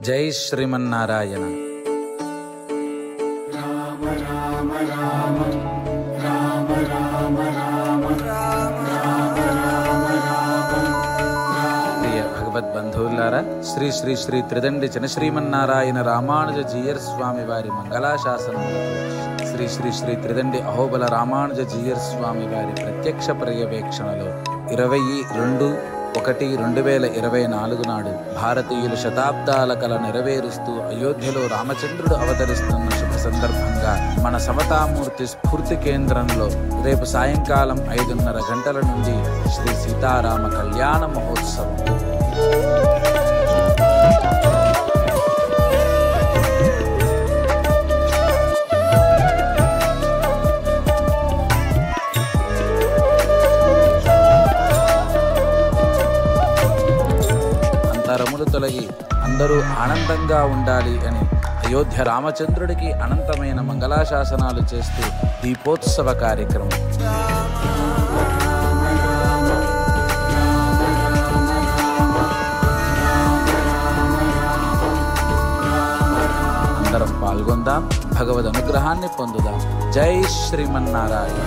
జై శ్రీమన్నారాయణ. ప్రియ భగవద్బంధువులారా, శ్రీ శ్రీ శ్రీ త్రిదండి శ్రీమన్నారాయణ రామానుజ జీయర్ స్వామి వారి మంగళాశాసనములకు శ్రీ శ్రీ శ్రీ త్రిదండి అహోబల రామానుజ జీయర్ స్వామి వారి ప్రత్యక్ష పర్యవేక్షణలో 22/1/2024 నాడు భారతీయుల శతాబ్దాల కల నెరవేరుస్తూ అయోధ్యలో రామచంద్రుడు అవతరిస్తున్న శుభ సందర్భంగా మన సమతామూర్తి స్ఫూర్తి కేంద్రంలో రేపు సాయంకాలం 5:30 గంటల నుండి శ్రీ సీతారామ కళ్యాణ మహోత్సవం. రములు తొలగి అందరూ ఆనందంగా ఉండాలి అని అయోధ్య రామచంద్రుడికి అనంతమైన మంగళాశాసనాలు చేస్తూ దీపోత్సవ కార్యక్రమం. అందరం పాల్గొందాం, భగవద్ అనుగ్రహాన్ని పొందుదాం. జై శ్రీమన్నారాయణ.